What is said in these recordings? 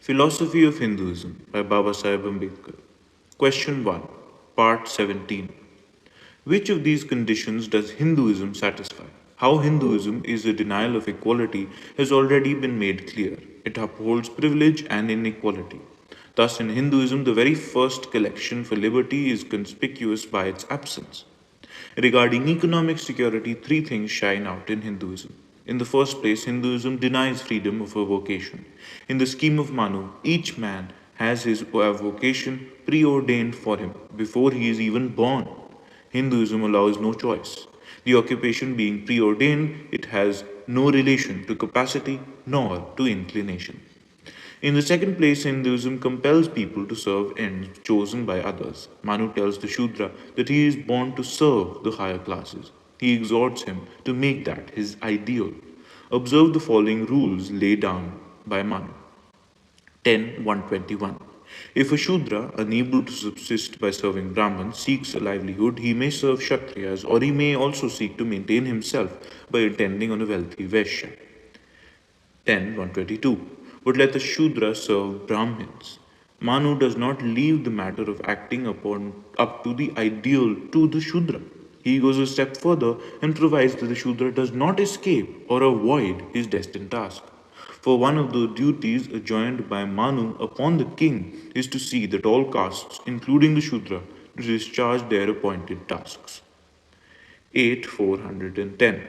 Philosophy of Hinduism by Baba Sahib Ambedkar. Question 1, Part 17. Which of these conditions does Hinduism satisfy? How Hinduism is a denial of equality has already been made clear. It upholds privilege and inequality. Thus, in Hinduism, the very first collection for liberty is conspicuous by its absence. Regarding economic security, three things shine out in Hinduism. In the first place, Hinduism denies freedom of a vocation. In the scheme of Manu, each man has his vocation preordained for him before he is even born. Hinduism allows no choice. The occupation being preordained, it has no relation to capacity nor to inclination. In the second place, Hinduism compels people to serve ends chosen by others. Manu tells the Shudra that he is born to serve the higher classes. He exhorts him to make that his ideal. Observe the following rules laid down by Manu. 10.121. If a Shudra, unable to subsist by serving Brahmins, seeks a livelihood, he may serve Kshatriyas, or he may also seek to maintain himself by attending on a wealthy Vaishya. 10.122. But let the Shudra serve Brahmins. Manu does not leave the matter of acting up to the ideal to the Shudra. He goes a step further and provides that the Shudra does not escape or avoid his destined task. For one of the duties adjoined by Manu upon the king is to see that all castes, including the Shudra, discharge their appointed tasks. 8.410.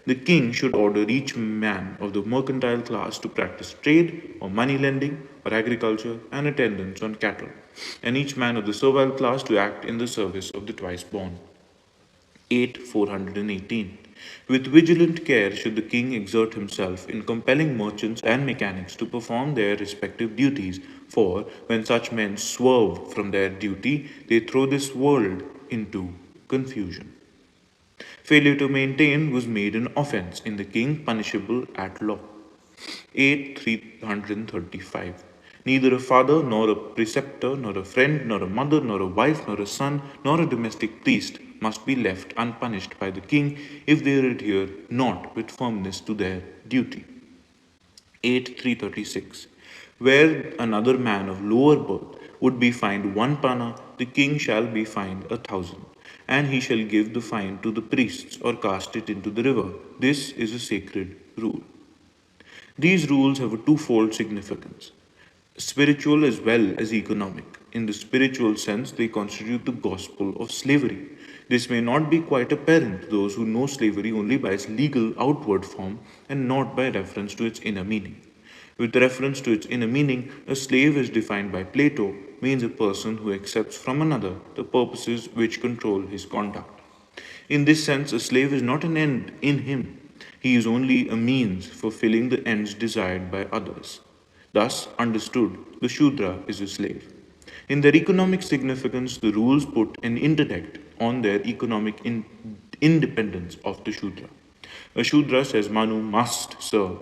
The king should order each man of the mercantile class to practice trade or money lending or agriculture and attendance on cattle, and each man of the servile class to act in the service of the twice born. 8.418. With vigilant care should the king exert himself in compelling merchants and mechanics to perform their respective duties, for when such men swerve from their duty, they throw this world into confusion. Failure to maintain was made an offense in the king, punishable at law. 8.335. Neither a father, nor a preceptor, nor a friend, nor a mother, nor a wife, nor a son, nor a domestic priest must be left unpunished by the king if they adhere not with firmness to their duty. 8.336. Where another man of lower birth would be fined 1 pana, the king shall be fined 1,000, and he shall give the fine to the priests or cast it into the river. This is a sacred rule. These rules have a twofold significance, spiritual as well as economic. In the spiritual sense, they constitute the gospel of slavery. This may not be quite apparent to those who know slavery only by its legal outward form and not by reference to its inner meaning. With reference to its inner meaning, a slave, as defined by Plato, means a person who accepts from another the purposes which control his conduct. In this sense, a slave is not an end in him, he is only a means for fulfilling the ends desired by others. Thus, understood, the Shudra is a slave. In their economic significance, the rules put an interdict on their economic independence of the Shudra. A Shudra, says Manu, must serve.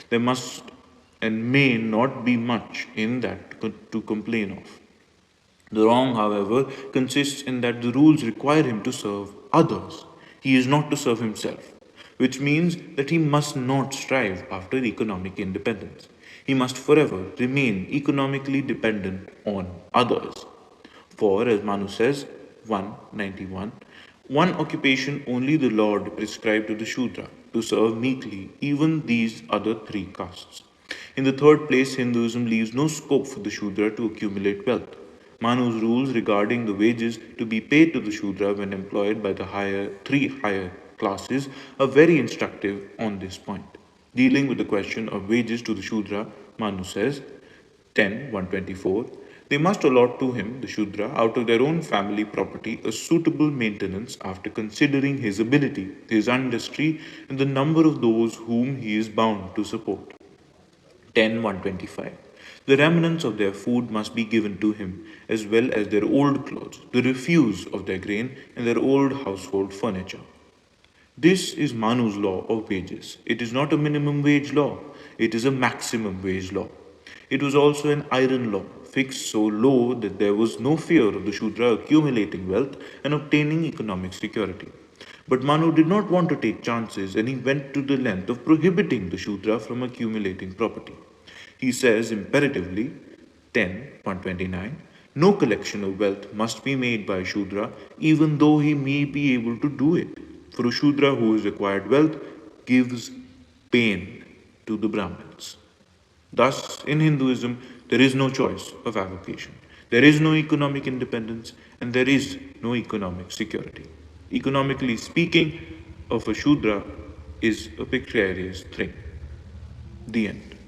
There must and may not be much in that to complain of. The wrong, however, consists in that the rules require him to serve others. He is not to serve himself, which means that he must not strive after economic independence. He must forever remain economically dependent on others. For, as Manu says, 191, one occupation only the Lord prescribed to the Shudra, to serve meekly even these other three castes. In the third place, Hinduism leaves no scope for the Shudra to accumulate wealth. Manu's rules regarding the wages to be paid to the Shudra when employed by the three higher classes are very instructive on this point. Dealing with the question of wages to the Shudra, Manu says, 10.124, they must allot to him, the Shudra, out of their own family property, a suitable maintenance after considering his ability, his industry, and the number of those whom he is bound to support. 10.125. The remnants of their food must be given to him, as well as their old clothes, the refuse of their grain, and their old household furniture. This is Manu's law of wages. It is not a minimum wage law, it is a maximum wage law. It was also an iron law, fixed so low that there was no fear of the Shudra accumulating wealth and obtaining economic security. But Manu did not want to take chances and he went to the length of prohibiting the Shudra from accumulating property. He says imperatively, 10.129, no collection of wealth must be made by a Shudra, even though he may be able to do it. For a Shudra who has acquired wealth gives pain to the Brahmins. Thus, in Hinduism, there is no choice of avocation. There is no economic independence and there is no economic security. Economically speaking, of a Shudra is a precarious thing. The end.